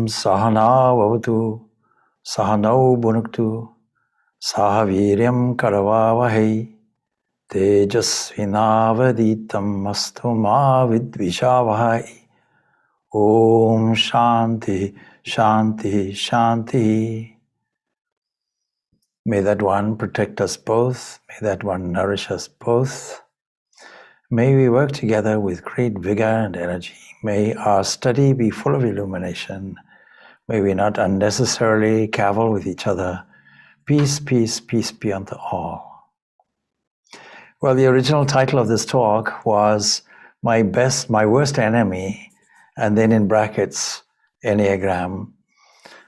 Sahana Vavatu Sahanau Bhunaktu Sahaviryam Karavavahe Tejasvinavaditam Mastu Ma Vidvishavahai. Om Shanti, Shanti, Shanti. May that one protect us both. May that one nourish us both. May we work together with great vigor and energy. May our study be full of illumination. May we not unnecessarily cavil with each other. Peace, peace, peace be unto all. Well, the original title of this talk was My Worst Enemy, and then in brackets, Enneagram.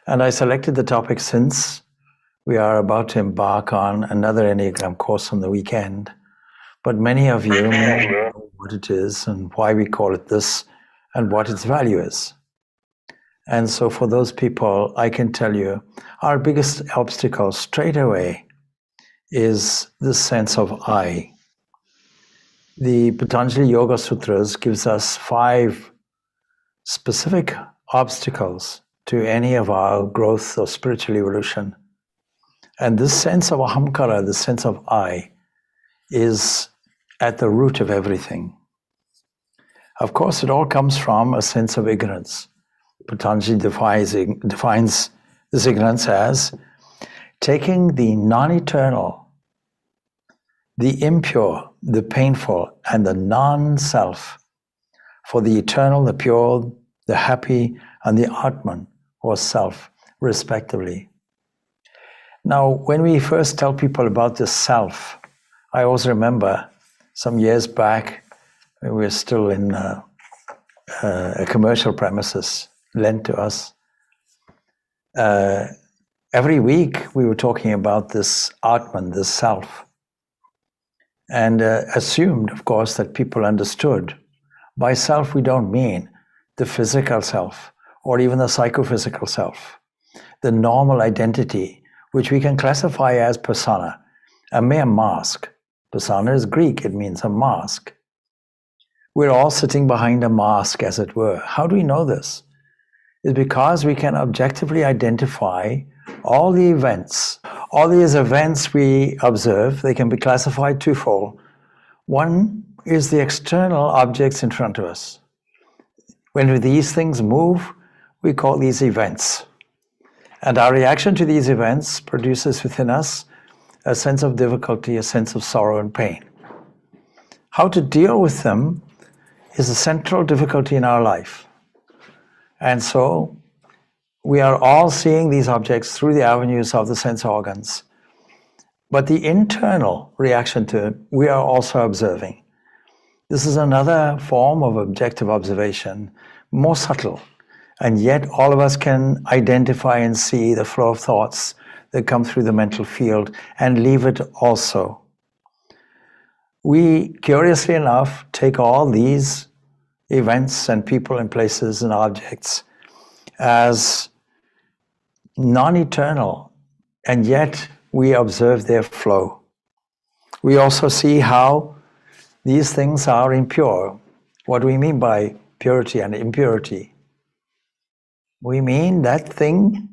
And I selected the topic since we are about to embark on another Enneagram course on the weekend. But many of you may know what it is and why we call it this and what its value is. And so for those people, I can tell you, our biggest obstacle straight away is this sense of I. The Patanjali Yoga Sutras gives us 5 specific obstacles to any of our growth or spiritual evolution. And this sense of ahamkara, this sense of I, is at the root of everything. Of course, it all comes from a sense of ignorance. Patanjali defines this ignorance as taking the non-eternal, the impure, the painful, and the non-self for the eternal, the pure, the happy, and the Atman, or self, respectively. Now, when we first tell people about this self, I always remember some years back, we were still in a commercial premises lent to us. Every week we were talking about this Atman, this self, and assumed, of course, that people understood. By self, we don't mean the physical self or even the psychophysical self, the normal identity, which we can classify as persona, a mere mask. Persona is Greek, it means a mask. We're all sitting behind a mask, as it were. How do we know this? It's because we can objectively identify all the events. All these events we observe, they can be classified twofold. One is the external objects in front of us. When these things move, we call these events. And our reaction to these events produces within us a sense of difficulty, a sense of sorrow and pain. How to deal with them is a central difficulty in our life. And so we are all seeing these objects through the avenues of the sense organs. But the internal reaction to it, we are also observing. This is another form of objective observation, more subtle. And yet all of us can identify and see the flow of thoughts that come through the mental field and leave it also. We, curiously enough, take all these events and people and places and objects as non-eternal, and yet we observe their flow. We also see how these things are impure. What do we mean by purity and impurity? We mean that thing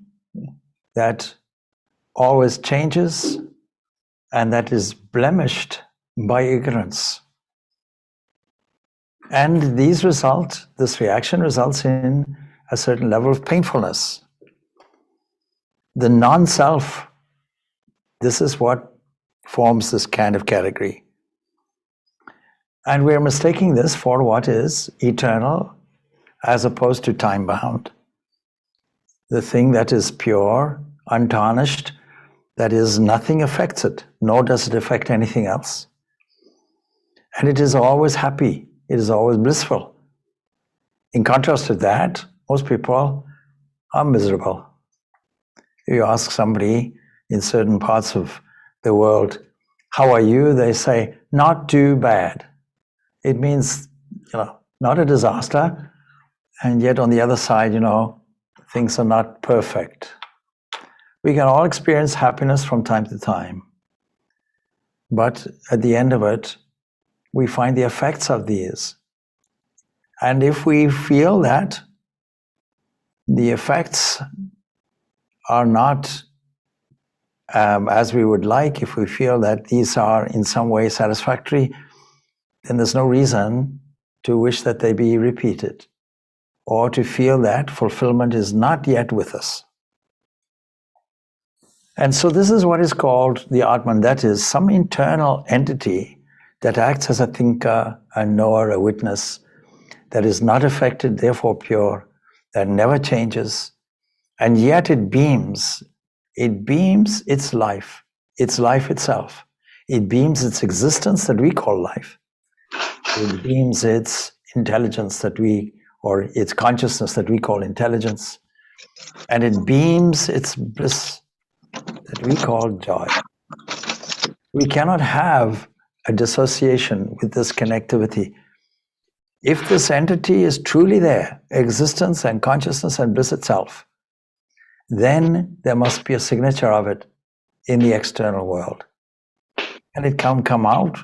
that always changes and that is blemished by ignorance. And this reaction results in a certain level of painfulness. The non-self, this is what forms this kind of category. And we're mistaking this for what is eternal as opposed to time-bound. The thing that is pure, untarnished, that is, nothing affects it, nor does it affect anything else. And it is always happy, it is always blissful. In contrast to that, most people are miserable. If you ask somebody in certain parts of the world, how are you? They say, not too bad. It means, not a disaster, and yet on the other side, things are not perfect. We can all experience happiness from time to time. But at the end of it, we find the effects of these. And if we feel that the effects are not as we would like. If we feel that these are in some way satisfactory, then there's no reason to wish that they be repeated, or to feel that fulfillment is not yet with us. And so this is what is called the Atman, that is some internal entity that acts as a thinker, a knower, a witness, that is not affected, therefore pure, that never changes, and yet it beams its life itself. It beams its existence that we call life. It beams its intelligence or its consciousness that we call intelligence. And it beams its bliss that we call joy. We cannot have a dissociation with this connectivity. If this entity is truly there, existence and consciousness and bliss itself, then there must be a signature of it in the external world. And it can come out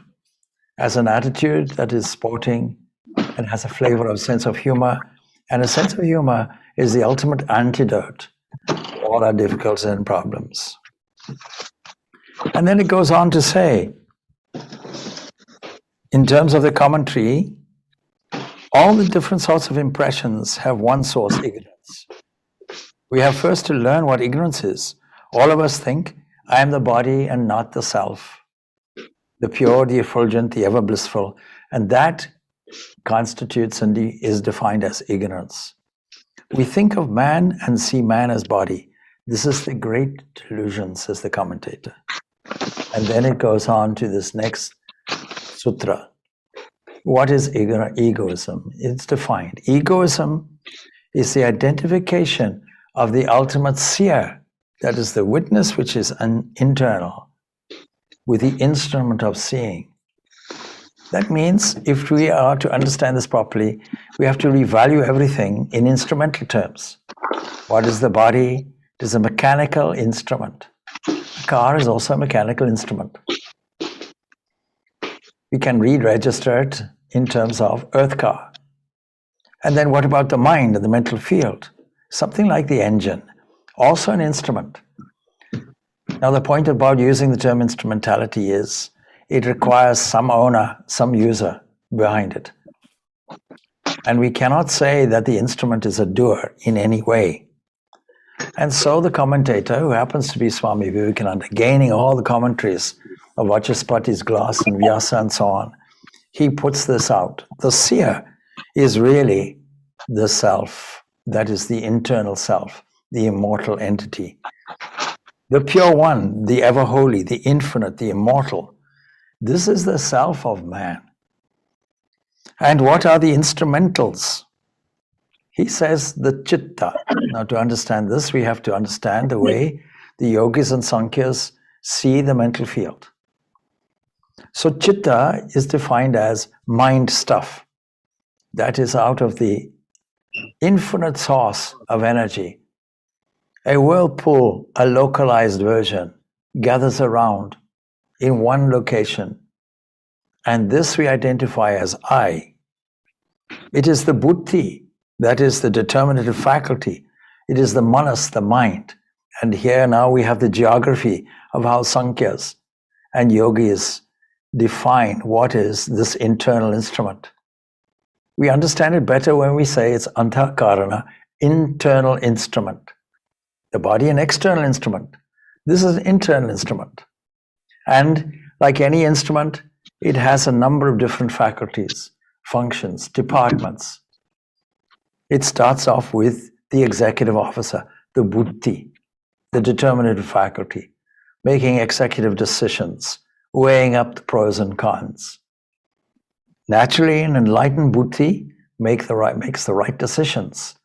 as an attitude that is sporting and has a flavor of sense of humor. And a sense of humor is the ultimate antidote to all our difficulties and problems. And then it goes on to say, in terms of the commentary, all the different sorts of impressions have one source, ignorance. We have first to learn what ignorance is. All of us think, I am the body and not the self, the pure, the effulgent, the ever blissful, and that constitutes and is defined as ignorance. We think of man and see man as body. This is the great delusion, says the commentator. And then it goes on to this next sutra. What is egoism? It's defined. Egoism is the identification of the ultimate seer, that is the witness which is internal, with the instrument of seeing. That means if we are to understand this properly, we have to revalue everything in instrumental terms. What is the body? It is a mechanical instrument. A car is also a mechanical instrument. We can reregister it in terms of earth car. And then what about the mind and the mental field? Something like the engine, also an instrument. Now the point about using the term instrumentality is it requires some owner, some user behind it. And we cannot say that the instrument is a doer in any way. And so the commentator, who happens to be Swami Vivekananda, gaining all the commentaries of Vachaspati's gloss and Vyasa and so on, he puts this out. The seer is really the self, that is the internal self, the immortal entity. The pure one, the ever holy, the infinite, the immortal. This is the self of man. And what are the instrumentals? He says the chitta. Now to understand this, we have to understand the way the yogis and Sankhyas see the mental field. So chitta is defined as mind stuff. That is out of the infinite source of energy. A whirlpool, a localized version, gathers around in one location. And this we identify as I. It is the buddhi, that is the determinative faculty. It is the manas, the mind. And here now we have the geography of how Sankhya's and yogis define what is this internal instrument. We understand it better when we say it's antakarana, internal instrument. The body an external instrument. This is an internal instrument. And like any instrument, it has a number of different faculties, functions, departments. It starts off with the executive officer, the buddhi, the determinative faculty, making executive decisions, weighing up the pros and cons. Naturally, an enlightened buddhi makes the right decisions.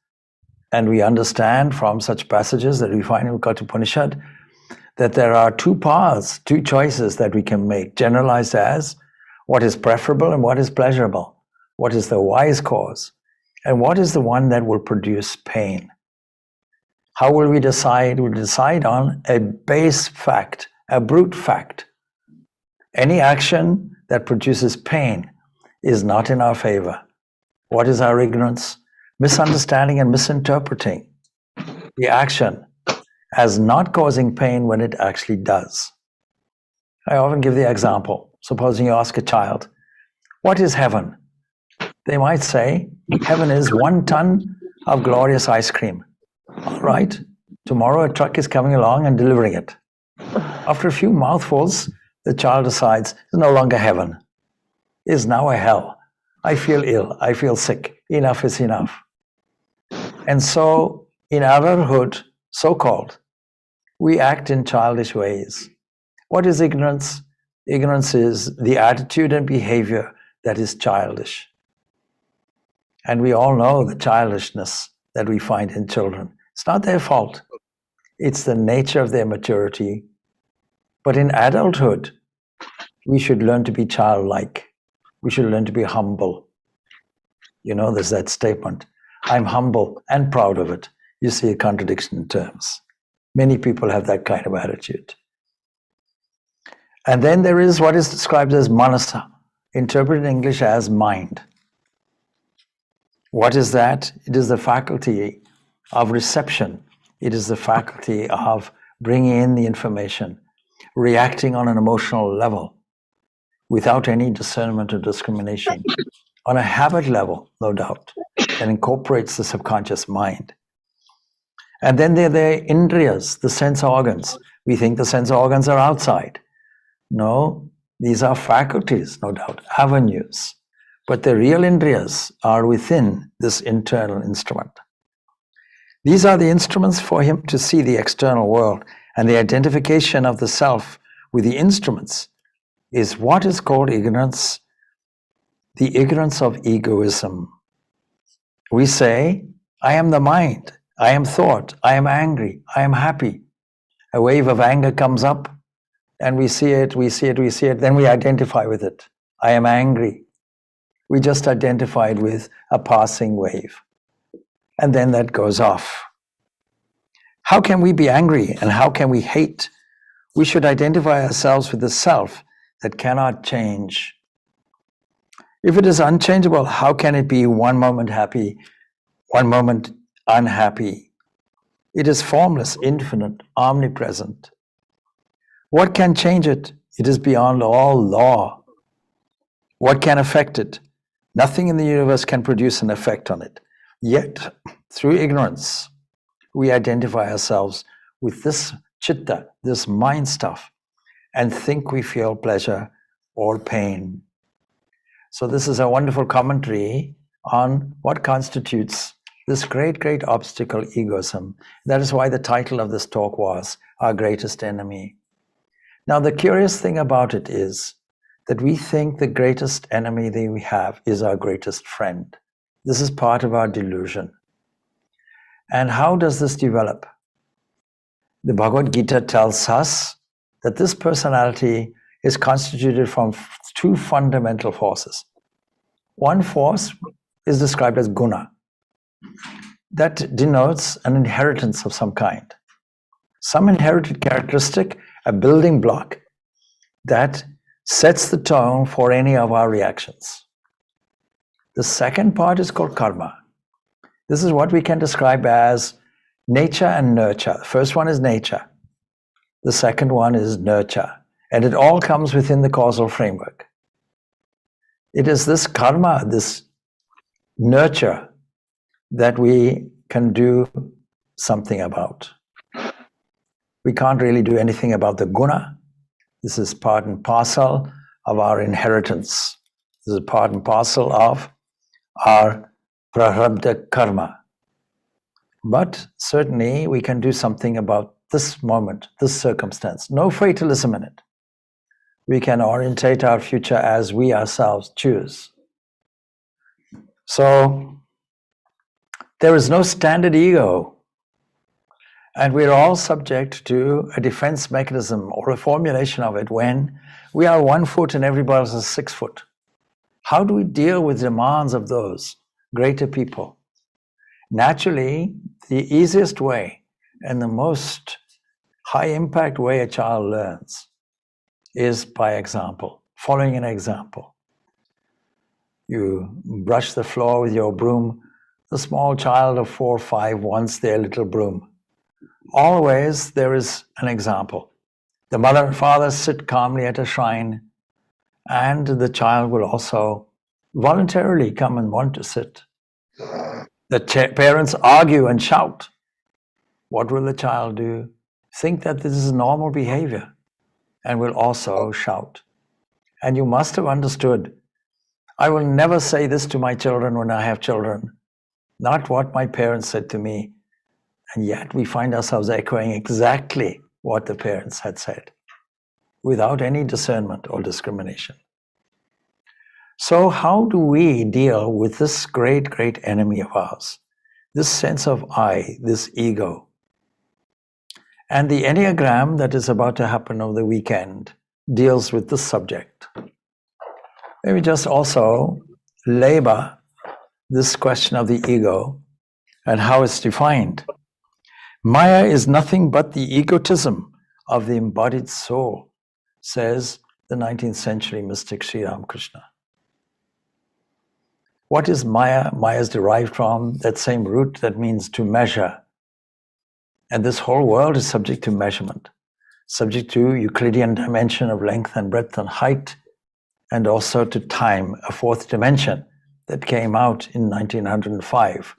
And we understand from such passages that we find in Katha Upanishad that there are two paths, two choices that we can make, generalized as what is preferable and what is pleasurable, what is the wise course, and what is the one that will produce pain. How will we decide? We'll decide on a base fact, a brute fact. Any action that produces pain is not in our favor. What is our ignorance? Misunderstanding and misinterpreting the action as not causing pain when it actually does. I often give the example. Supposing you ask a child, what is heaven? They might say, heaven is 1 ton of glorious ice cream. All right, tomorrow a truck is coming along and delivering it. After a few mouthfuls, the child decides it's no longer heaven. It's now a hell. I feel ill. I feel sick. Enough is enough. And so, in adulthood, so-called, we act in childish ways. What is ignorance? Ignorance is the attitude and behavior that is childish. And we all know the childishness that we find in children. It's not their fault. It's the nature of their maturity. But in adulthood, we should learn to be childlike. We should learn to be humble. You know, there's that statement, I'm humble and proud of it. You see a contradiction in terms. Many people have that kind of attitude. And then there is what is described as manasa, interpreted in English as mind. What is that? It is the faculty of reception. It is the faculty of bringing in the information, reacting on an emotional level without any discernment or discrimination, on a habit level, no doubt, that incorporates the subconscious mind. And then there are the indriyas, the sense organs. We think the sense organs are outside. No, these are faculties, no doubt, avenues. But the real indriyas are within this internal instrument. These are the instruments for him to see the external world, and the identification of the self with the instruments is what is called ignorance, the ignorance of egoism. We say, I am the mind, I am thought, I am angry, I am happy. A wave of anger comes up, and we see it, then we identify with it. I am angry. We just identified with a passing wave. And then that goes off. How can we be angry and how can we hate? We should identify ourselves with the self that cannot change. If it is unchangeable, how can it be 1 moment happy, 1 moment unhappy? It is formless, infinite, omnipresent. What can change it? It is beyond all law. What can affect it? Nothing in the universe can produce an effect on it. Yet, through ignorance, we identify ourselves with this chitta, this mind stuff, and think we feel pleasure or pain. So this is a wonderful commentary on what constitutes this great, great obstacle, egoism. That is why the title of this talk was Our Greatest Enemy. Now, the curious thing about it is that we think the greatest enemy that we have is our greatest friend. This is part of our delusion. And how does this develop? The Bhagavad Gita tells us that this personality is constituted from 2 fundamental forces. One force is described as guna. That denotes an inheritance of some kind. Some inherited characteristic, a building block that sets the tone for any of our reactions. The second part is called karma. This is what we can describe as nature and nurture. The first one is nature. The second one is nurture. And it all comes within the causal framework. It is this karma, this nurture, that we can do something about. We can't really do anything about the guna. This is part and parcel of our inheritance. This is part and parcel of our prarabdha karma. But certainly we can do something about this moment, this circumstance. No fatalism in it. We can orientate our future as we ourselves choose. So there is no standard ego. And we're all subject to a defense mechanism or a formulation of it when we are 1 foot and everybody else is 6 foot. How do we deal with demands of those greater people? Naturally, the easiest way and the most high impact way a child learns is by example, following an example. You brush the floor with your broom. The small child of 4 or 5 wants their little broom. Always there is an example. The mother and father sit calmly at a shrine, and the child will also voluntarily come and want to sit. The parents argue and shout. What will the child do? Think that this is normal behavior and will also shout. And you must have understood, I will never say this to my children when I have children, not what my parents said to me. And yet we find ourselves echoing exactly what the parents had said, without any discernment or discrimination. So how do we deal with this great, great enemy of ours? This sense of I, this ego. And the Enneagram that is about to happen over the weekend deals with this subject. Maybe just also labor this question of the ego and how it's defined. Maya is nothing but the egotism of the embodied soul, says the 19th century mystic Sri Ramakrishna. What is Maya? Maya is derived from that same root that means to measure. And this whole world is subject to measurement, subject to Euclidean dimension of length and breadth and height, and also to time, a fourth dimension that came out in 1905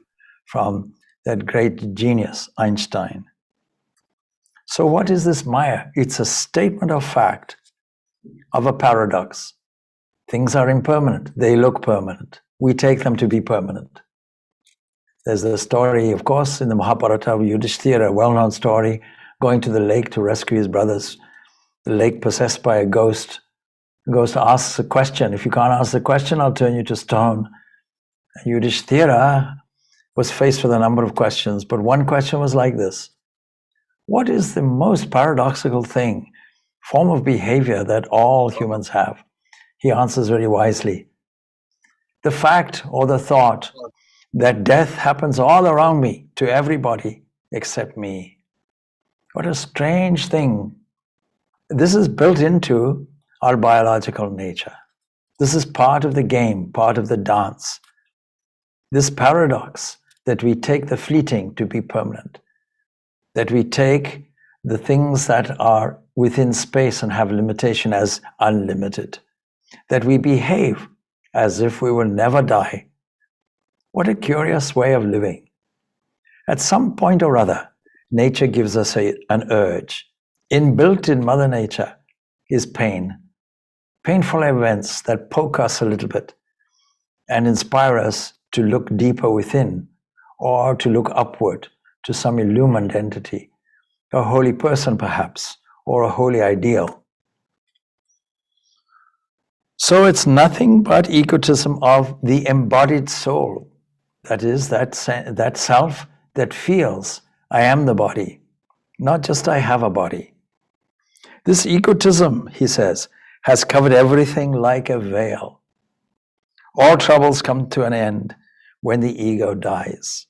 from that great genius, Einstein. So what is this Maya? It's a statement of fact, of a paradox. Things are impermanent. They look permanent. We take them to be permanent. There's the story, of course, in the Mahabharata of Yudhishthira, a well-known story, going to the lake to rescue his brothers. The lake possessed by a ghost. The ghost asks a question. If you can't answer the question, I'll turn you to stone. And Yudhishthira was faced with a number of questions, but one question was like this. What is the most paradoxical form of behavior that all humans have? He answers very wisely. The fact or the thought that death happens all around me, to everybody except me. What a strange thing. This is built into our biological nature. This is part of the game, part of the dance. This paradox that we take the fleeting to be permanent, that we take the things that are within space and have limitation as unlimited, that we behave as if we will never die. What a curious way of living. At some point or other, nature gives us an urge. Inbuilt in Mother Nature is pain. Painful events that poke us a little bit and inspire us to look deeper within or to look upward to some illumined entity, a holy person perhaps, or a holy ideal. So it's nothing but egotism of the embodied soul. That is, that self that feels, I am the body, not just I have a body. This egotism, he says, has covered everything like a veil. All troubles come to an end when the ego dies.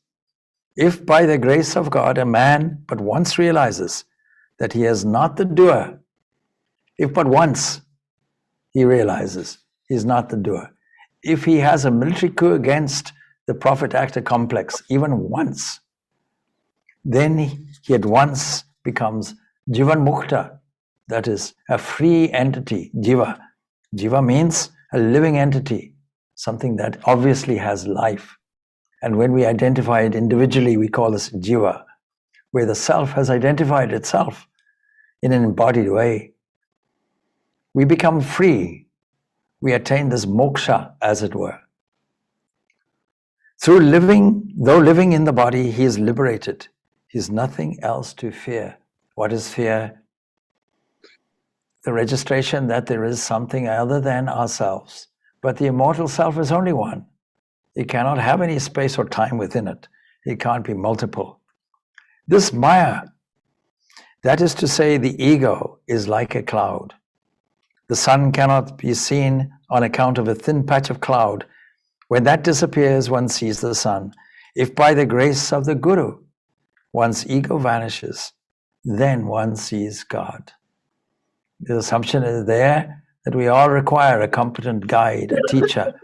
If by the grace of God a man but once realizes that he is not the doer, if but once he realizes he is not the doer, if he has a military coup against the prophet-actor complex, even once, then he at once becomes Jivan Mukta, that is, a free entity, Jiva. Jiva means a living entity, something that obviously has life. And when we identify it individually, we call this Jiva, where the self has identified itself in an embodied way. We become free. We attain this moksha, as it were. Though living in the body, he is liberated. He has nothing else to fear. What is fear? The registration that there is something other than ourselves. But the immortal self is only one. It cannot have any space or time within it. It can't be multiple. This Maya, that is to say, the ego, is like a cloud. The sun cannot be seen on account of a thin patch of cloud. When that disappears, one sees the sun. If by the grace of the Guru, one's ego vanishes, then one sees God. The assumption is there that we all require a competent guide, a teacher,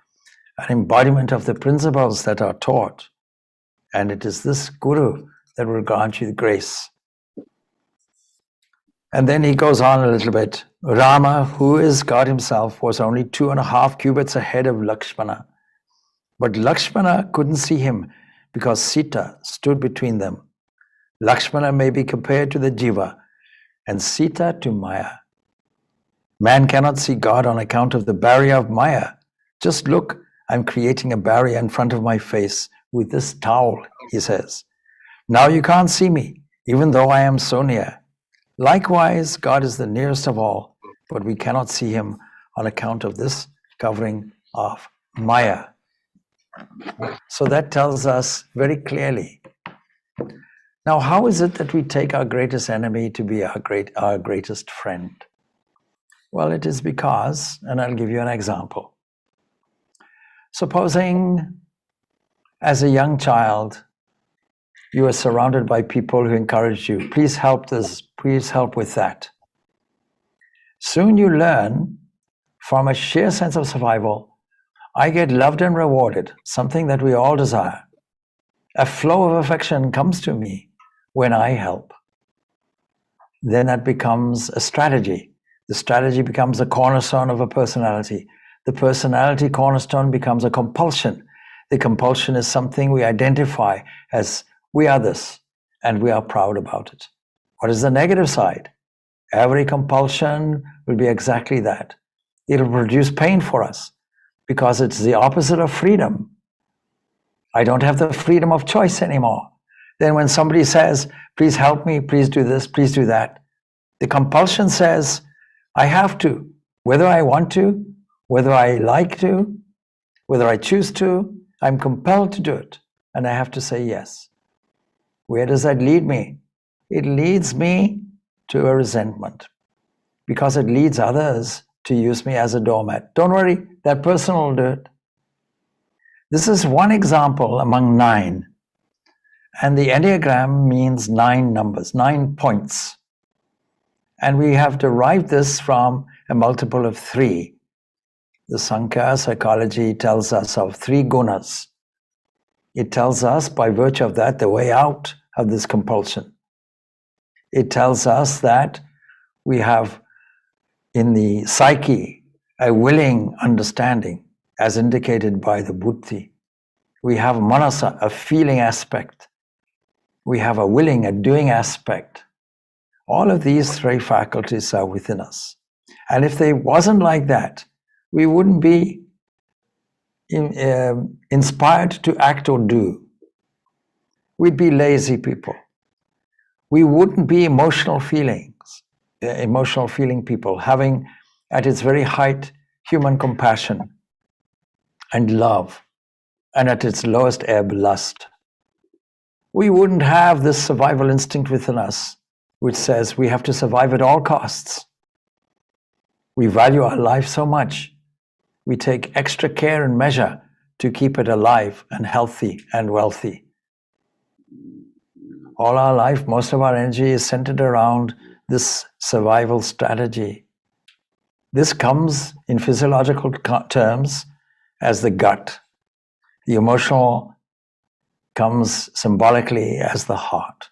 an embodiment of the principles that are taught. And it is this Guru that will grant you the grace And then he goes on a little bit. Rama, who is God himself, was only 2.5 cubits ahead of Lakshmana. But Lakshmana couldn't see him because Sita stood between them. Lakshmana may be compared to the Jiva and Sita to Maya. Man cannot see God on account of the barrier of Maya. Just look, I'm creating a barrier in front of my face with this towel, he says. Now you can't see me, even though I am so near. Likewise, God is the nearest of all, but we cannot see him on account of this covering of Maya. So that tells us very clearly. Now, how is it that we take our greatest enemy to be our greatest friend? Well, it is because, and I'll give you an example. Supposing as a young child, you are surrounded by people who encourage you, please help this, please help with that. Soon you learn from a sheer sense of survival, I get loved and rewarded, something that we all desire. A flow of affection comes to me when I help. Then that becomes a strategy. The strategy becomes a cornerstone of a personality. The personality cornerstone becomes a compulsion. The compulsion is something we identify as we are this, and we are proud about it. What is the negative side? Every compulsion will be exactly that. It'll produce pain for us because it's the opposite of freedom. I don't have the freedom of choice anymore. Then when somebody says, please help me, please do this, please do that, the compulsion says, I have to, whether I want to, whether I like to, whether I choose to, I'm compelled to do it, and I have to say yes. Where does that lead me? It leads me to a resentment because it leads others to use me as a doormat. Don't worry, that person will do it. This is one example among 9. And the Enneagram means 9 numbers, 9 points. And we have derived this from a multiple of 3. The Sankhya psychology tells us of 3 gunas. It tells us, by virtue of that, the way out of this compulsion. It tells us that we have in the psyche a willing understanding, as indicated by the buddhi. We have manasa, a feeling aspect. We have a willing, a doing aspect. All of these 3 faculties are within us. And if they wasn't like that, we wouldn't be inspired to act or do. We'd be lazy people. We wouldn't be emotional feeling people, having at its very height human compassion and love, and at its lowest ebb, lust. We wouldn't have this survival instinct within us, which says we have to survive at all costs. We value our life so much. We take extra care and measure to keep it alive and healthy and wealthy. All our life, most of our energy is centered around this survival strategy. This comes in physiological terms as the gut. The emotional comes symbolically as the heart.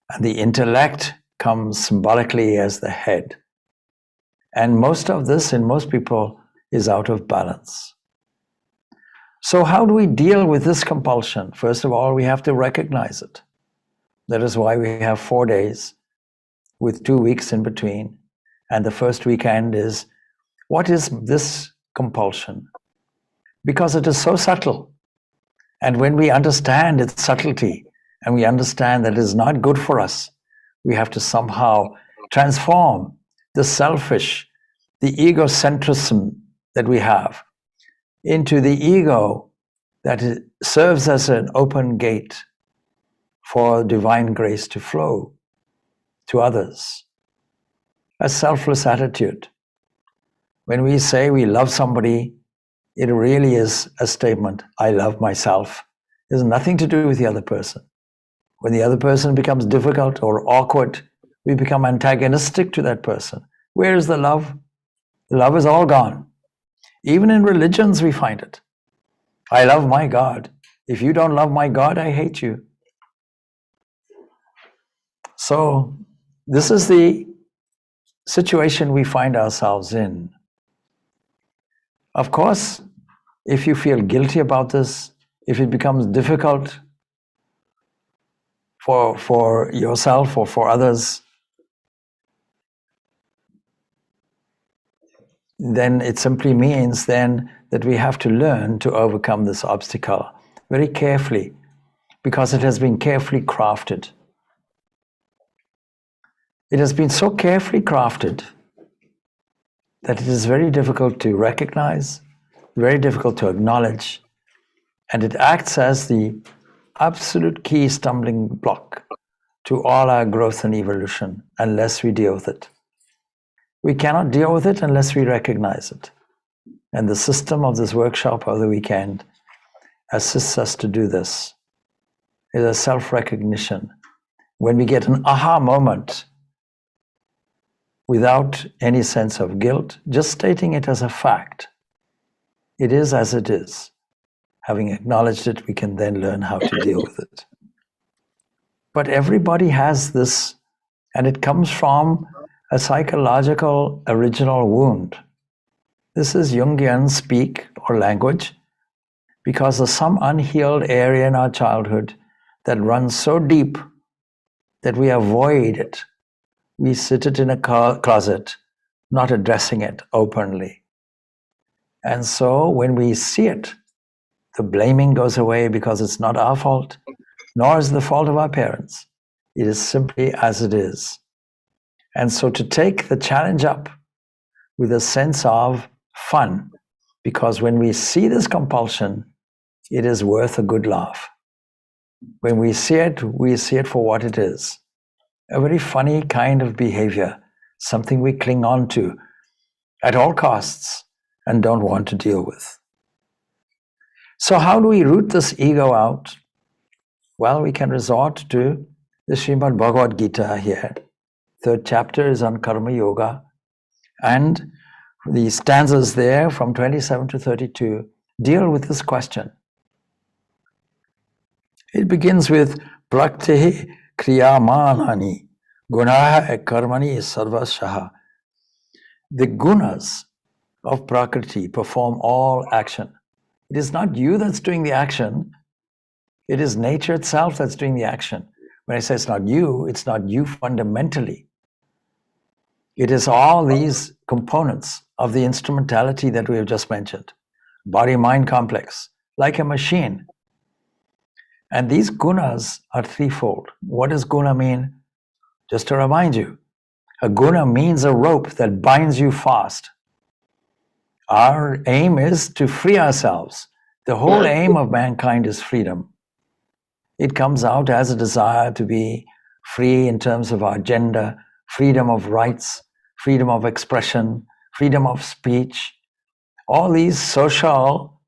And the intellect comes symbolically as the head. And most of this, in most people, is out of balance. So how do we deal with this compulsion? First of all, we have to recognize it. That is why we have 4 days with 2 weeks in between. And the first weekend is, what is this compulsion? Because it is so subtle. And when we understand its subtlety, and we understand that it is not good for us, we have to somehow transform the selfish, the egocentrism that we have into the ego that serves as an open gate for divine grace to flow to others. A selfless attitude. When we say we love somebody, it really is a statement, I love myself. It has nothing to do with the other person. When the other person becomes difficult or awkward, we become antagonistic to that person. Where is the love? The love is all gone. Even in religions we find it. I love my God. If you don't love my God, I hate you. So this is the situation we find ourselves in. Of course, if you feel guilty about this, if it becomes difficult for yourself or for others, then it simply means then that we have to learn to overcome this obstacle very carefully, because it has been carefully crafted. It has been so carefully crafted that it is very difficult to recognize, very difficult to acknowledge, and it acts as the absolute key stumbling block to all our growth and evolution unless we deal with it. We cannot deal with it unless we recognize it. And the system of this workshop over the weekend assists us to do this. It is a self-recognition. When we get an aha moment without any sense of guilt, just stating it as a fact. It is as it is. Having acknowledged it, we can then learn how to deal with it. But everybody has this, and it comes from a psychological original wound. This is Jungian speak or language, because of some unhealed area in our childhood that runs so deep that we avoid it. We sit it in a closet, not addressing it openly. And so when we see it, the blaming goes away because it's not our fault, nor is it the fault of our parents. It is simply as it is. And so to take the challenge up with a sense of fun, because when we see this compulsion, it is worth a good laugh. When we see it for what it is. A very funny kind of behavior, something we cling on to at all costs and don't want to deal with. So how do we root this ego out? Well, we can resort to the Srimad Bhagavad Gita here. 3rd chapter is on Karma Yoga, and the stanzas there from 27 to 32 deal with this question. It begins with Praktihi Kriyamanani Gunaha Karmani Sarvashaha. The gunas of Prakriti perform all action. It is not you that's doing the action, it is nature itself that's doing the action. When I say it's not you fundamentally. It is all these components of the instrumentality that we have just mentioned. Body-mind complex, like a machine. And these gunas are threefold. What does guna mean? Just to remind you, a guna means a rope that binds you fast. Our aim is to free ourselves. The whole aim of mankind is freedom. It comes out as a desire to be free in terms of our gender, freedom of rights, freedom of expression, freedom of speech. All these social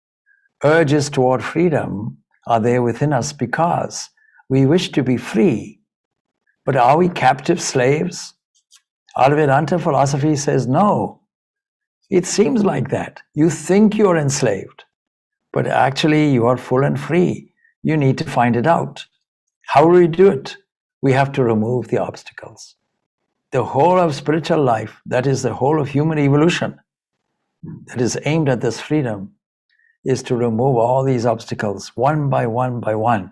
urges toward freedom are there within us because we wish to be free. But are we captive slaves? Our Vedanta philosophy says no. It seems like that. You think you're enslaved, but actually you are full and free. You need to find it out. How do we do it? We have to remove the obstacles. The whole of spiritual life, that is the whole of human evolution, that is aimed at this freedom, is to remove all these obstacles one by one by one.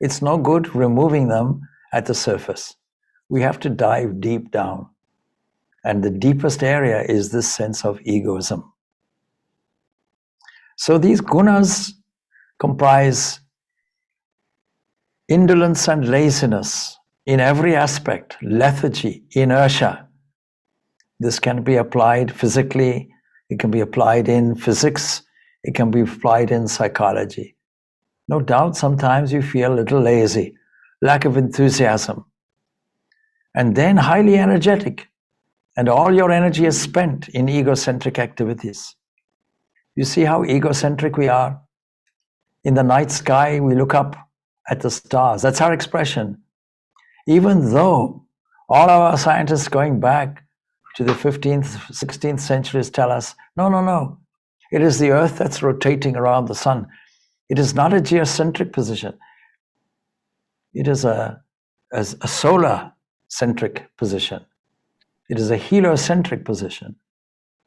It's no good removing them at the surface. We have to dive deep down. And the deepest area is this sense of egoism. So these gunas comprise indolence and laziness in every aspect, lethargy, inertia. This can be applied physically, it can be applied in physics, it can be applied in psychology. No doubt sometimes you feel a little lazy, lack of enthusiasm, and then highly energetic, and all your energy is spent in egocentric activities. You see how egocentric we are? In the night sky, we look up at the stars. That's our expression. Even though all of our scientists going back to the 15th, 16th centuries tell us, no. It is the earth that's rotating around the sun. It is not a geocentric position. It is a solar-centric position. It is a heliocentric position.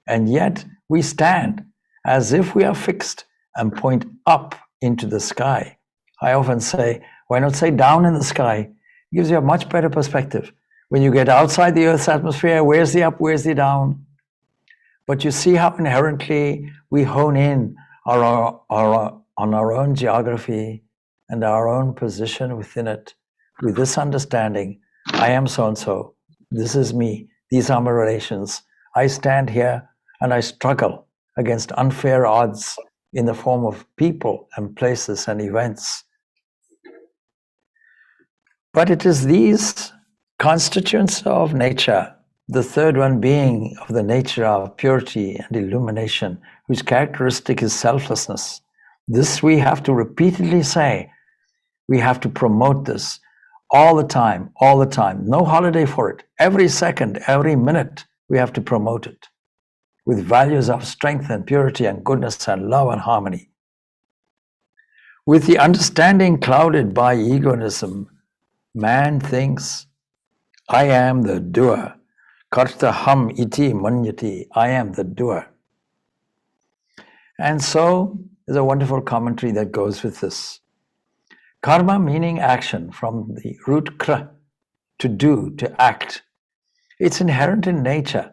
And yet we stand as if we are fixed and point up into the sky. I often say, why not say down in the sky? It gives you a much better perspective. When you get outside the Earth's atmosphere, where's the up, where's the down? But you see how inherently we hone in on our own geography and our own position within it. With this understanding, I am so-and-so, this is me, these are my relations. I stand here and I struggle against unfair odds in the form of people and places and events. But it is these constituents of nature, the third one being of the nature of purity and illumination, whose characteristic is selflessness. This we have to repeatedly say. We have to promote this all the time, no holiday for it. Every second, every minute, we have to promote it with values of strength and purity and goodness and love and harmony. With the understanding clouded by egoism, man thinks, I am the doer. Karta ham iti manyati, I am the doer. And so there's a wonderful commentary that goes with this. Karma meaning action, from the root kra, to do, to act. It's inherent in nature.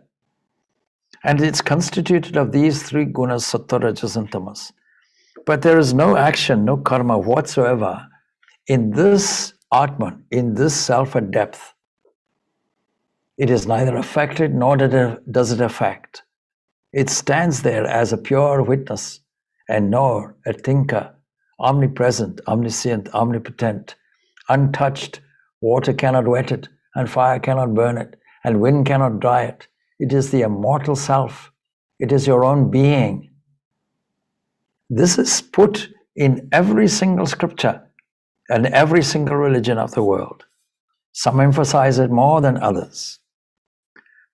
And it's constituted of these three gunas, sattva, rajas, and tamas. But there is no action, no karma whatsoever in this Atman, in this self at depth. It is neither affected nor does it affect. It stands there as a pure witness and nor a thinker, omnipresent, omniscient, omnipotent, untouched. Water cannot wet it, and fire cannot burn it, and wind cannot dry it. It is the immortal self. It is your own being. This is put in every single scripture and every single religion of the world. Some emphasize it more than others.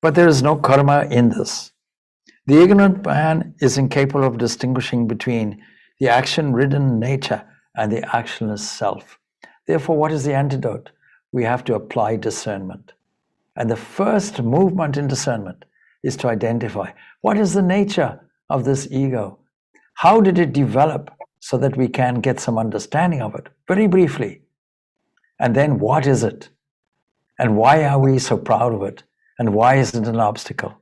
But there is no karma in this. The ignorant man is incapable of distinguishing between the action-ridden nature and the actionless self. Therefore, what is the antidote? We have to apply discernment. And the first movement in discernment is to identify what is the nature of this ego. How did it develop so that we can get some understanding of it, very briefly. And then what is it? And why are we so proud of it? And why is it an obstacle?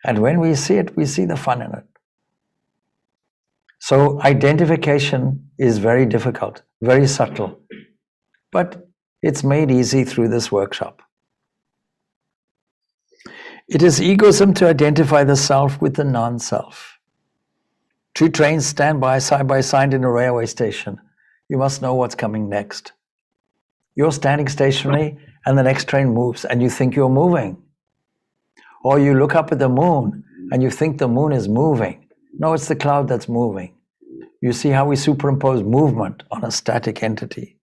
And when we see it, we see the fun in it. So identification is very difficult, very subtle, but it's made easy through this workshop. It is egoism to identify the self with the non-self. Two trains stand side by side in a railway station. You must know what's coming next. You're standing stationary and the next train moves and you think you're moving. Or you look up at the moon and you think the moon is moving. No, it's the cloud that's moving. You see how we superimpose movement on a static entity.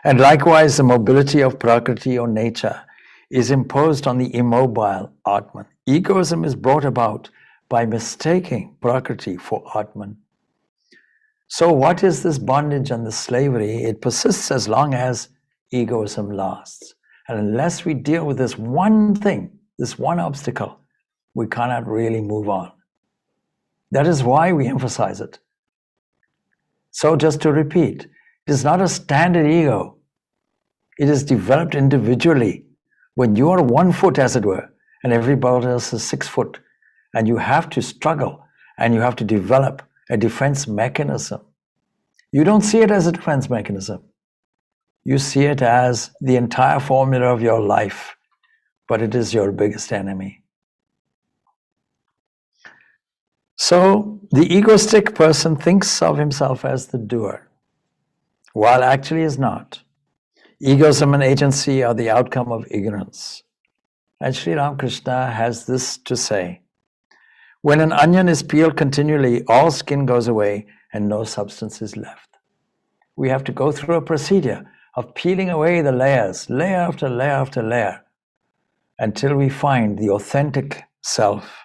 And likewise, the mobility of Prakriti or nature is imposed on the immobile Atman. Egoism is brought about by mistaking Prakriti for Atman. So what is this bondage and this slavery? It persists as long as egoism lasts. And unless we deal with this one thing, this one obstacle, we cannot really move on. That is why we emphasize it. So just to repeat, it is not a standard ego. It is developed individually. When you are 1 foot, as it were, and everybody else is 6 foot, and you have to struggle and you have to develop a defense mechanism. You don't see it as a defense mechanism. You see it as the entire formula of your life, but it is your biggest enemy. So the egoistic person thinks of himself as the doer, while actually is not. Egoism and agency are the outcome of ignorance. And Sri Ramakrishna has this to say: when an onion is peeled continually, all skin goes away and no substance is left. We have to go through a procedure of peeling away the layers, layer after layer after layer, until we find the authentic self.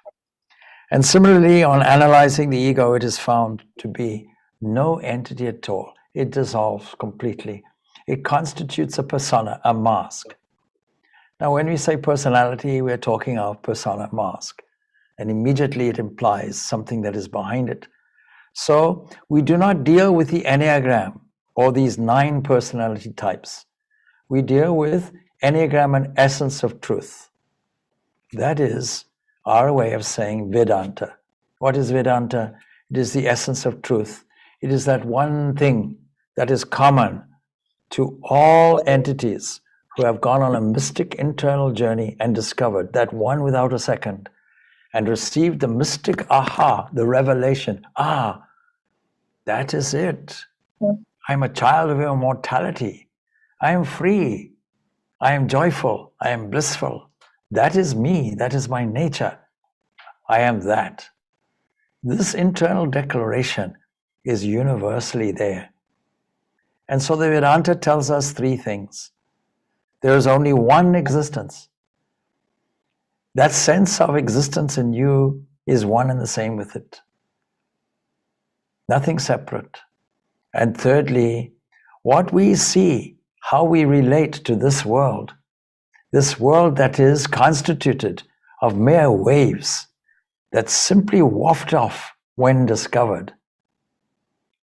And similarly, on analyzing the ego, it is found to be no entity at all. It dissolves completely. It constitutes a persona, a mask. Now, when we say personality, we're talking of persona, mask, and immediately it implies something that is behind it. So we do not deal with the Enneagram or these 9 personality types. We deal with Enneagram and essence of truth. That is our way of saying Vedanta. What is Vedanta? It is the essence of truth. It is that one thing that is common to all entities who have gone on a mystic internal journey and discovered that one without a second and received the mystic aha, the revelation. That is it. I'm a child of immortality. I am free. I am joyful. I am blissful. That is me. That is my nature. I am that. This internal declaration is universally there. And so the Vedanta tells us 3 things. There is only one existence. That sense of existence in you is one and the same with it. Nothing separate. And thirdly, what we see, how we relate to this world that is constituted of mere waves that simply waft off when discovered.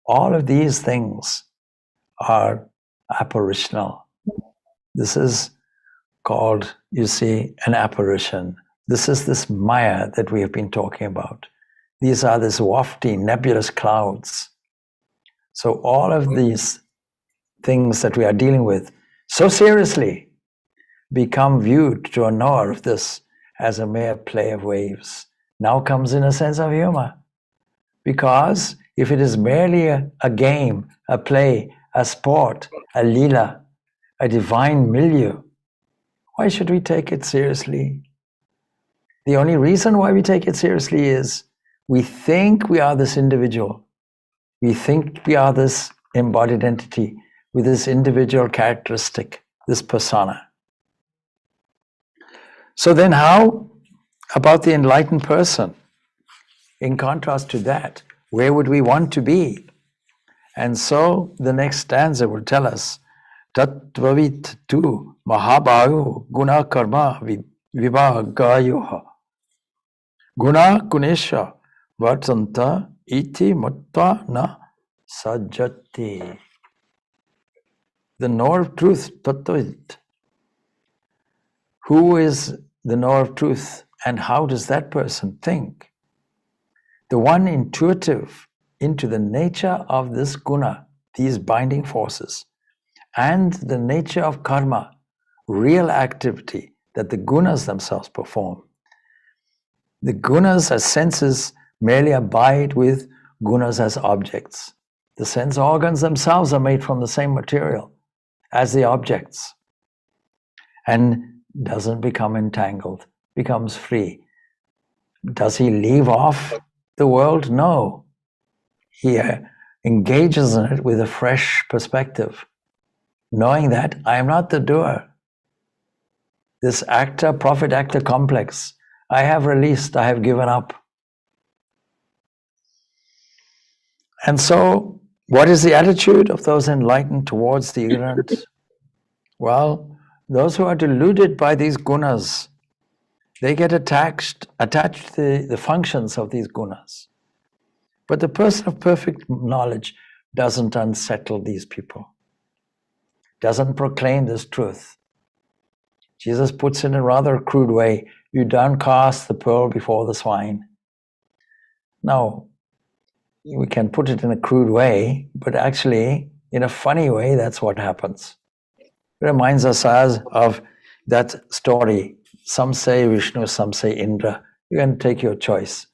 All of these things are apparitional. This is called, you see, an apparition. This is this Maya that we have been talking about. These are these wafty, nebulous clouds. So all of these things that we are dealing with so seriously become viewed to a knower of this as a mere play of waves. Now comes in a sense of humor. Because if it is merely a game, a play, a sport, a lila, a divine milieu, why should we take it seriously? The only reason why we take it seriously is we think we are this individual. We think we are this embodied entity with this individual characteristic, this persona. So then how about the enlightened person? In contrast to that, where would we want to be? And so the next stanza will tell us, Tatvavit tu mahabhayo guna karma vibhagayoha guna kunesha vartanta iti matta na sajjati. The knower of truth, Tatvavit. Who is the knower of truth and how does that person think? The one intuitive into the nature of this guna, these binding forces, and the nature of karma, real activity that the gunas themselves perform. The gunas as senses merely abide with gunas as objects. The sense organs themselves are made from the same material as the objects and doesn't become entangled, becomes free. Does he leave off the world? No. He engages in it with a fresh perspective, knowing that I am not the doer. This actor, prophet actor complex, I have released, I have given up. And so, what is the attitude of those enlightened towards the ignorant? Well, those who are deluded by these gunas, they get attached to the functions of these gunas. But the person of perfect knowledge doesn't unsettle these people, doesn't proclaim this truth. Jesus puts it in a rather crude way, you don't cast the pearl before the swine. Now, we can put it in a crude way, but actually, in a funny way, that's what happens. It reminds us of that story. Some say Vishnu, some say Indra. You can take your choice.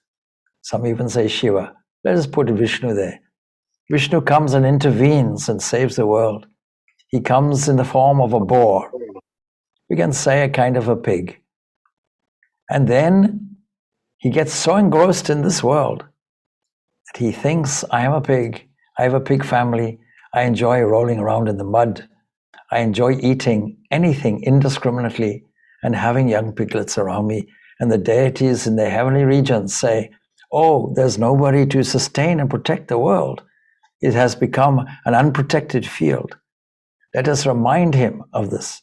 Some even say Shiva. Let us put Vishnu there. Vishnu comes and intervenes and saves the world. He comes in the form of a boar. We can say a kind of a pig. And then he gets so engrossed in this world that he thinks, I am a pig. I have a pig family. I enjoy rolling around in the mud. I enjoy eating anything indiscriminately and having young piglets around me. And the deities in the heavenly regions say, oh, there's nobody to sustain and protect the world. It has become an unprotected field. Let us remind him of this.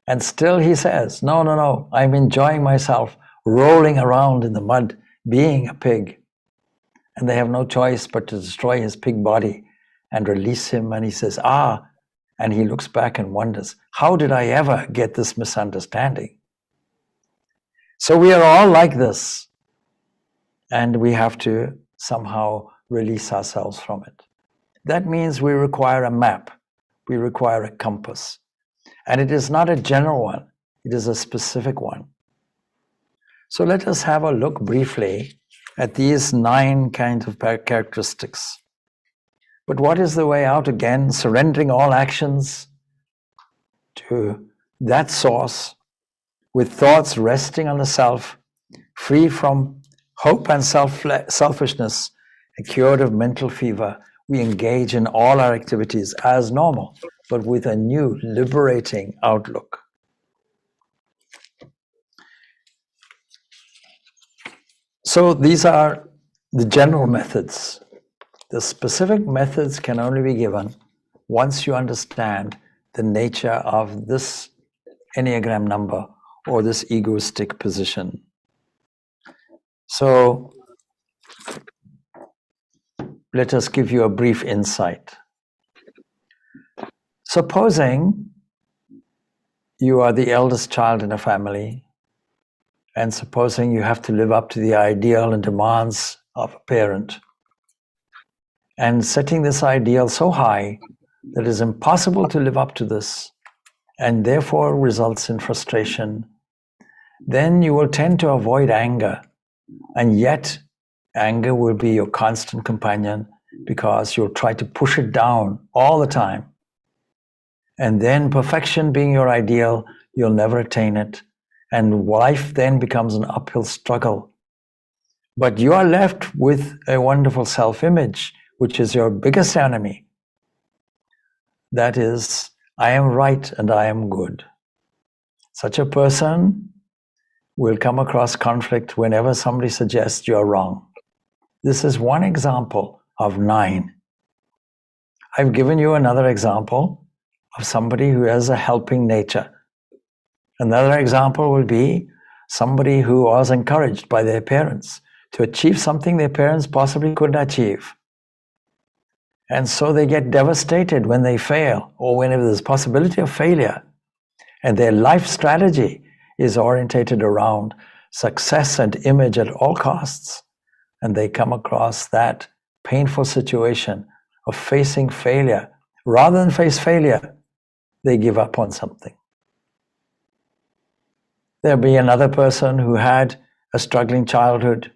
And still he says, no, no, no, I'm enjoying myself, rolling around in the mud, being a pig. And they have no choice but to destroy his pig body and release him. And he says, and he looks back and wonders, how did I ever get this misunderstanding? So we are all like this. And we have to somehow release ourselves from it. That means we require a map. We require a compass. And it is not a general one. It is a specific one. So let us have a look briefly at these 9 kinds of characteristics. But what is the way out? Again, surrendering all actions to that source, with thoughts resting on the self, free from hope and selfishness, and cured of mental fever. We engage in all our activities as normal, but with a new, liberating outlook. So these are the general methods. The specific methods can only be given once you understand the nature of this Enneagram number or this egoistic position. So let us give you a brief insight. Supposing you are the eldest child in a family, and supposing you have to live up to the ideal and demands of a parent, and setting this ideal so high that it is impossible to live up to this, and therefore results in frustration, then you will tend to avoid anger, and yet anger will be your constant companion because you'll try to push it down all the time. And then perfection being your ideal, you'll never attain it. And life then becomes an uphill struggle. But you are left with a wonderful self-image, which is your biggest enemy. That is, I am right and I am good. Such a person will come across conflict whenever somebody suggests you're wrong. This is one example of 9. I've given you another example of somebody who has a helping nature. Another example will be somebody who was encouraged by their parents to achieve something their parents possibly couldn't achieve. And so they get devastated when they fail or whenever there's possibility of failure. And their life strategy is orientated around success and image at all costs. And they come across that painful situation of facing failure. Rather than face failure, they give up on something. There'll be another person who had a struggling childhood.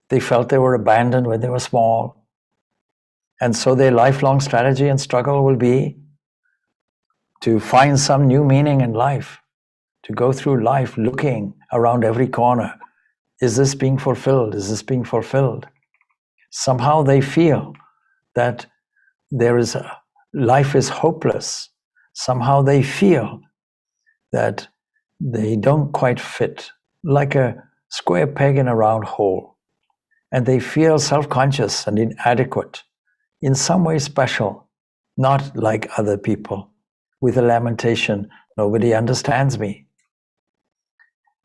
They felt they were abandoned when they were small. And so their lifelong strategy and struggle will be to find some new meaning in life, to go through life looking around every corner. Is this being fulfilled? Is this being fulfilled? Somehow they feel that life is hopeless. Somehow they feel that they don't quite fit, like a square peg in a round hole. And they feel self-conscious and inadequate, in some way special, not like other people, with a lamentation, nobody understands me.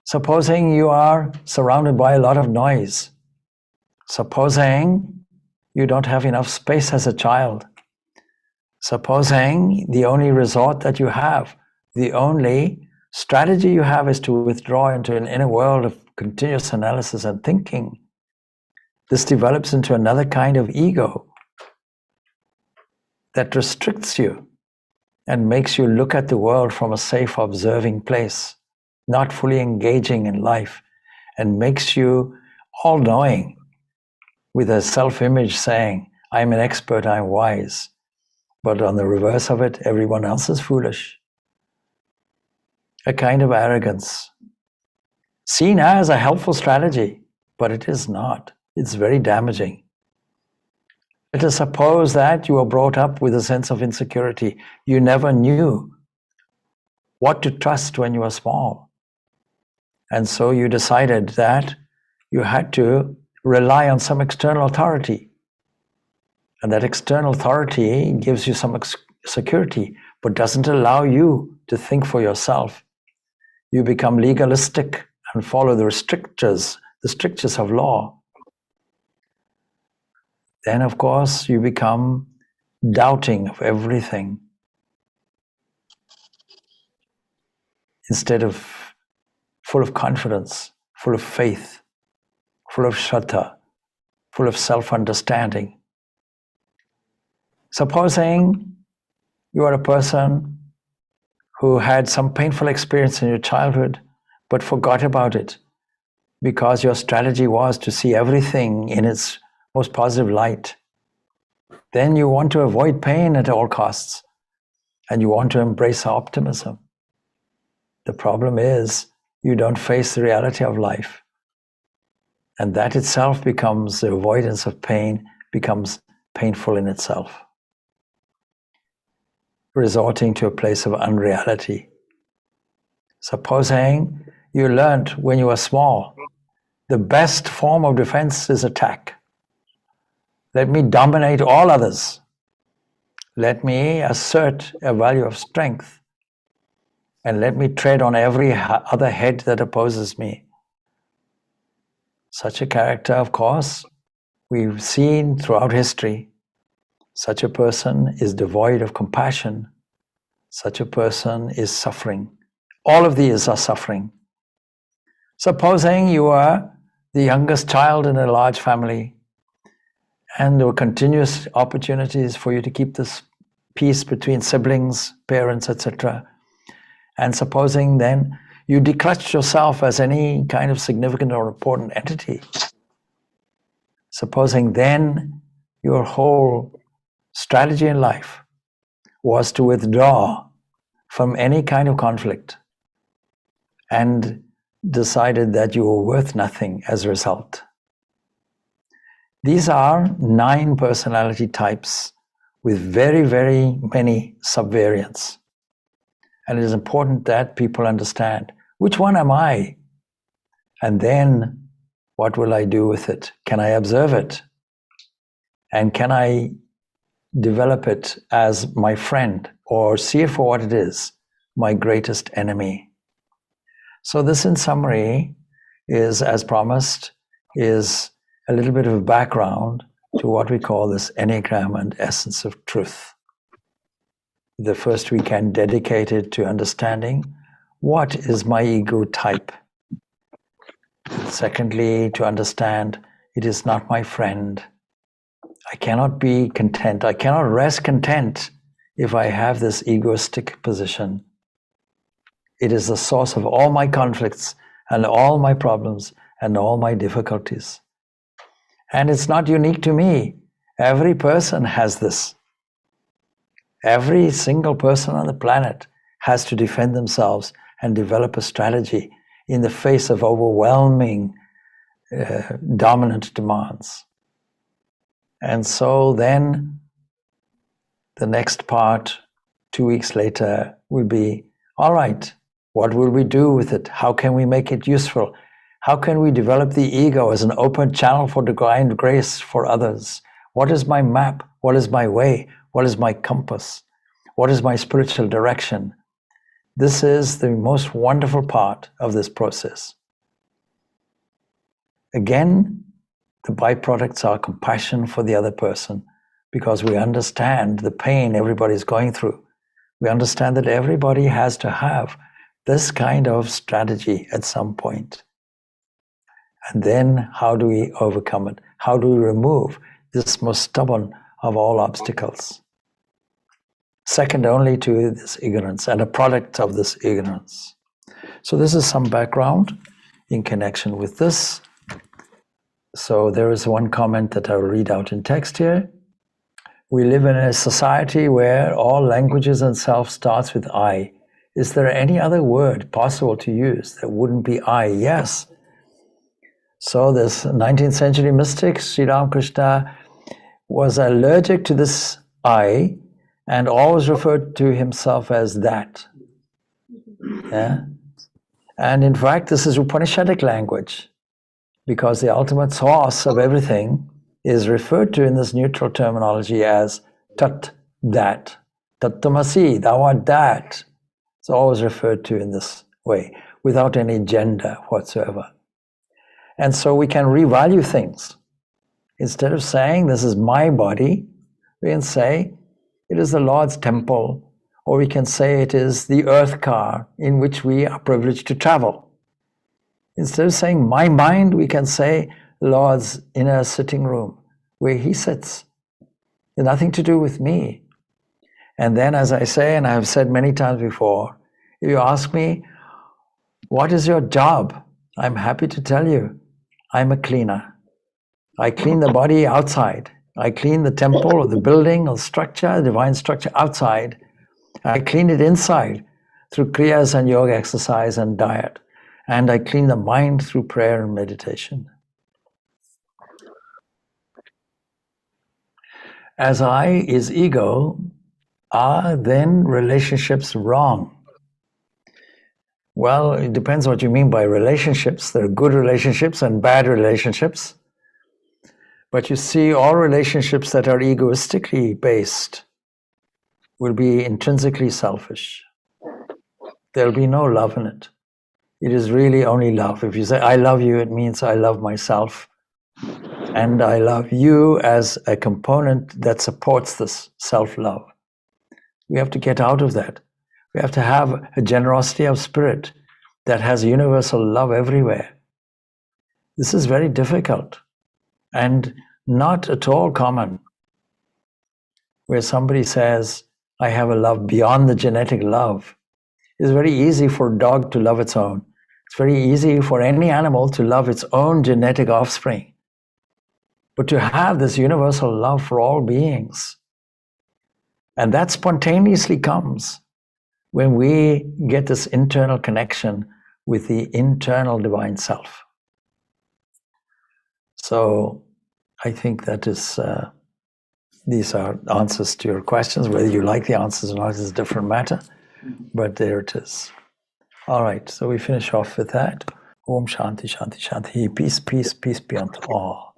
Supposing you are surrounded by a lot of noise. Supposing you don't have enough space as a child. Supposing the only resort that you have, the only strategy you have is to withdraw into an inner world of continuous analysis and thinking. This develops into another kind of ego that restricts you and makes you look at the world from a safe, observing place, not fully engaging in life, and makes you all-knowing with a self-image saying, I'm an expert, I'm wise. But on the reverse of it, everyone else is foolish. A kind of arrogance, seen as a helpful strategy, but it is not. It's very damaging. Let us suppose that you were brought up with a sense of insecurity. You never knew what to trust when you were small. And so you decided that you had to rely on some external authority. And that external authority gives you some security, but doesn't allow you to think for yourself. you become legalistic and follow the strictures of law, then of course you become doubting of everything instead of full of confidence, full of faith, full of shraddha, full of self-understanding. Supposing you are a person who had some painful experience in your childhood but forgot about it because your strategy was to see everything in its most positive light. Then you want to avoid pain at all costs and you want to embrace optimism. The problem is you don't face the reality of life. And that itself becomes, the avoidance of pain becomes painful in itself, resorting to a place of unreality. Supposing you learned when you were small, the best form of defense is attack. Let me dominate all others. Let me assert a value of strength. And let me tread on every other head that opposes me. Such a character, of course, we've seen throughout history. Such a person is devoid of compassion. Such a person is suffering. All of these are suffering. Supposing you are the youngest child in a large family and there were continuous opportunities for you to keep this peace between siblings, parents, etc. And supposing then you declutched yourself as any kind of significant or important entity. Supposing then your whole strategy in life was to withdraw from any kind of conflict and decided that you were worth nothing as a result. These are 9 personality types with very, very many subvariants. And it is important that people understand, which one am I? And then what will I do with it? Can I observe it? And can I develop it as my friend or see it for what it is, my greatest enemy? So this, in summary, is, as promised, is a little bit of background to what we call this Enneagram and essence of truth. The first weekend dedicated to understanding what is my ego type. Secondly, to understand it is not my friend. I cannot be content. I cannot rest content if I have this egoistic position. It is the source of all my conflicts and all my problems and all my difficulties. And it's not unique to me. Every person has this. Every single person on the planet has to defend themselves and develop a strategy in the face of overwhelming dominant demands. And so then the next part, 2 weeks later, will be, all right, what will we do with it? How can we make it useful? How can we develop the ego as an open channel for divine grace for others? What is my map? What is my way? What is my compass? What is my spiritual direction? This is the most wonderful part of this process. Again, the byproducts are compassion for the other person because we understand the pain everybody's going through. We understand that everybody has to have this kind of strategy at some point. And then how do we overcome it? How do we remove this most stubborn of all obstacles? Second only to this ignorance and a product of this ignorance. So this is some background in connection with this. So there is one comment that I will read out in text here. We live in a society where all languages and self starts with I. Is there any other word possible to use that wouldn't be I? Yes. So this 19th century mystic, Sri Ramakrishna, was allergic to this I and always referred to himself as that. Yeah? And in fact, this is Upanishadic language because the ultimate source of everything is referred to in this neutral terminology as tat, that. Tattamasi, thou art that. It's always referred to in this way. without any gender whatsoever. And so we can revalue things. Instead of saying, this is my body, we can say, it is the Lord's temple, or we can say it is the earth car in which we are privileged to travel. Instead of saying my mind, we can say Lord's inner sitting room, where he sits. It's nothing to do with me. And then, as I say, and I have said many times before, if you ask me, what is your job? I'm happy to tell you, I'm a cleaner. I clean the body outside. I clean the temple or the building or structure, the divine structure outside. I clean it inside through kriyas and yoga exercise and diet. And I clean the mind through prayer and meditation. As I is ego, are then relationships wrong? Well, it depends what you mean by relationships. There are good relationships and bad relationships. But you see, all relationships that are egoistically based will be intrinsically selfish. There'll be no love in it. It is really only love. If you say, I love you, it means I love myself. And I love you as a component that supports this self-love. We have to get out of that. We have to have a generosity of spirit that has universal love everywhere. This is very difficult and not at all common. Where somebody says, I have a love beyond the genetic love. It's very easy for a dog to love its own. It's very easy for any animal to love its own genetic offspring. But to have this universal love for all beings, and that spontaneously comes when we get this internal connection with the internal divine self. So I think that is, these are answers to your questions. Whether you like the answers or not is a different matter, but there it is. All right, so we finish off with that. Om Shanti, Shanti, Shanti. Peace, peace, peace be unto all.